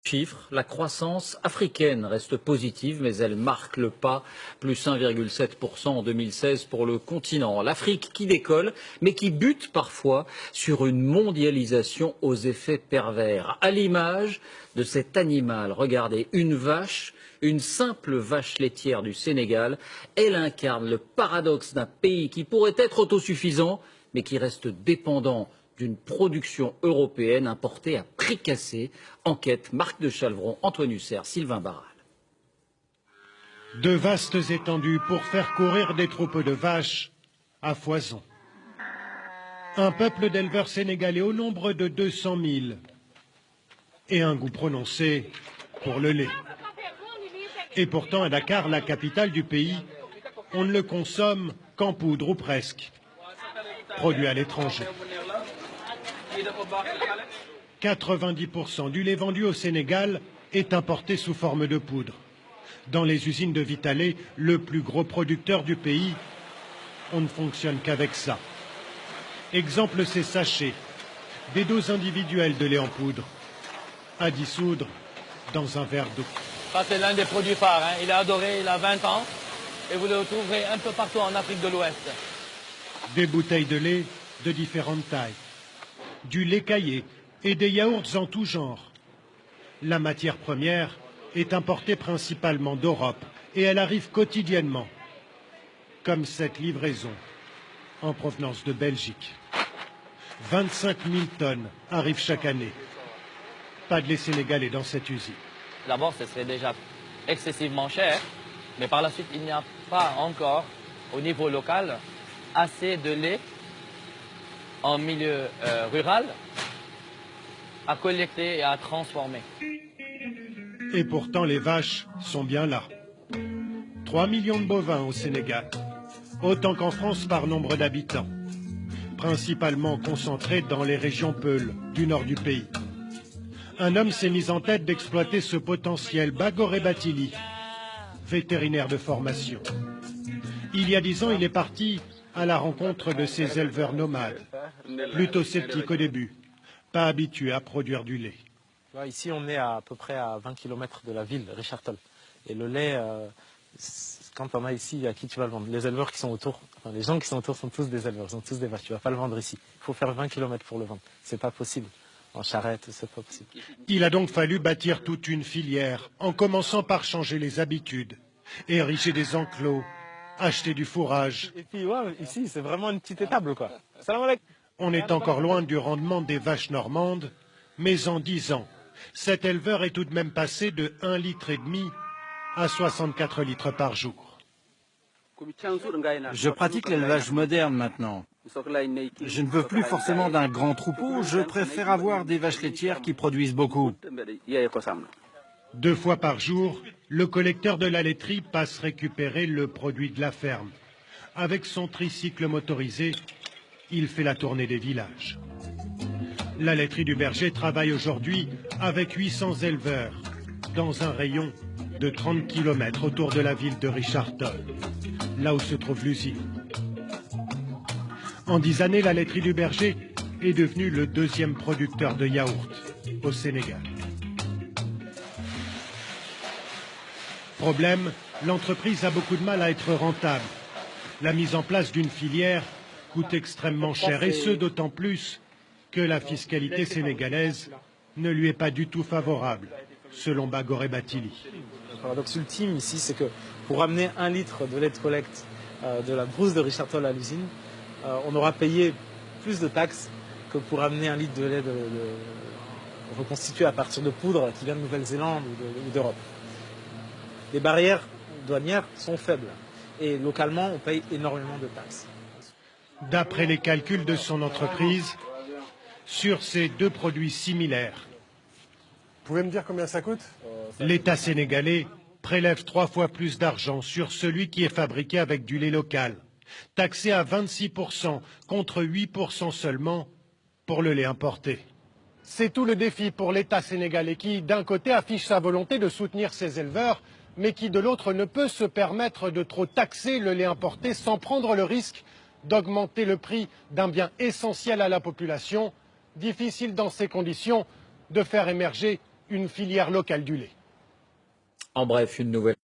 Chiffres, la croissance africaine reste positive, mais elle marque le pas, plus 1,7% en 2016 pour le continent. L'Afrique qui décolle, mais qui bute parfois sur une mondialisation aux effets pervers. À l'image de cet animal, regardez, une vache, une simple vache laitière du Sénégal, elle incarne le paradoxe d'un pays qui pourrait être autosuffisant, mais qui reste dépendant d'une production européenne importée à prix cassé. Enquête, Marc de Chalvron, Antoine Hussert, Sylvain Barral. De vastes étendues pour faire courir des troupeaux de vaches à foison. Un peuple d'éleveurs sénégalais au nombre de 200 000 et un goût prononcé pour le lait. Et pourtant, à Dakar, la capitale du pays, on ne le consomme qu'en poudre ou presque, produit à l'étranger. 90% du lait vendu au Sénégal est importé sous forme de poudre. Dans les usines de Vitalait, le plus gros producteur du pays, on ne fonctionne qu'avec ça. Exemple, ces sachets, des doses individuelles de lait en poudre, à dissoudre dans un verre d'eau. Ça, c'est l'un des produits phares, hein. Il est adoré, il a 20 ans, et vous le trouverez un peu partout en Afrique de l'Ouest. Des bouteilles de lait de différentes tailles, du lait caillé et des yaourts en tout genre. La matière première est importée principalement d'Europe et elle arrive quotidiennement, comme cette livraison en provenance de Belgique. 25 000 tonnes arrivent chaque année. Pas de lait sénégalais dans cette usine. D'abord, ce serait déjà excessivement cher, mais par la suite, il n'y a pas encore, au niveau local, assez de lait en milieu rural à collecter et à transformer. Et pourtant, les vaches sont bien là. 3 millions de bovins au Sénégal, autant qu'en France par nombre d'habitants, principalement concentrés dans les régions Peules du nord du pays. Un homme s'est mis en tête d'exploiter ce potentiel, Bagoré Batili, vétérinaire de formation. Il y a 10 ans, il est parti à la rencontre de ces éleveurs nomades, plutôt sceptiques au début, pas habitués à produire du lait. Ici, on est à peu près à 20 km de la ville, Richard-Toll. Et le lait, quand on a ici, à qui tu vas le vendre? Les éleveurs qui sont autour, enfin, les gens qui sont autour sont tous des éleveurs, ils ont tous des vaches. Tu ne vas pas le vendre ici. Il faut faire 20 km pour le vendre. C'est pas possible. En charrette, c'est pas possible. Il a donc fallu bâtir toute une filière, en commençant par changer les habitudes, ériger des enclos, acheter du fourrage. Et puis, ouais, ici, c'est vraiment une petite étable, quoi. Salam alaikum. On est encore loin du rendement des vaches normandes, mais en 10 ans, cet éleveur est tout de même passé de 1,5 litre à 64 litres par jour. Je pratique l'élevage moderne maintenant. Je ne veux plus forcément d'un grand troupeau, je préfère avoir des vaches laitières qui produisent beaucoup. 2 fois par jour, le collecteur de la laiterie passe récupérer le produit de la ferme. Avec son tricycle motorisé, il fait la tournée des villages. La laiterie du Berger travaille aujourd'hui avec 800 éleveurs dans un rayon de 30 km autour de la ville de Richard-Toll, là où se trouve l'usine. En 10 années, la laiterie du Berger est devenue le 2e producteur de yaourt au Sénégal. Problème, l'entreprise a beaucoup de mal à être rentable. La mise en place d'une filière coûte extrêmement cher, et ce d'autant plus que la fiscalité sénégalaise ne lui est pas du tout favorable, selon Bagoré Batili. Le paradoxe ultime ici, c'est que pour amener 1 litre de lait de collecte de la brousse de Richard-Toll à l'usine, on aura payé plus de taxes que pour amener 1 litre de lait reconstitué à partir de poudre qui vient de Nouvelle-Zélande ou d'Europe. Les barrières douanières sont faibles et localement, on paye énormément de taxes. D'après les calculs de son entreprise, sur ces 2 produits similaires, Vous pouvez me dire combien ça coûte? l'État sénégalais prélève 3 fois plus d'argent sur celui qui est fabriqué avec du lait local, taxé à 26% contre 8% seulement pour le lait importé. C'est tout le défi pour l'État sénégalais qui, d'un côté, affiche sa volonté de soutenir ses éleveurs, mais qui, de l'autre, ne peut se permettre de trop taxer le lait importé sans prendre le risque d'augmenter le prix d'un bien essentiel à la population. Difficile dans ces conditions de faire émerger une filière locale du lait. En bref, une nouvelle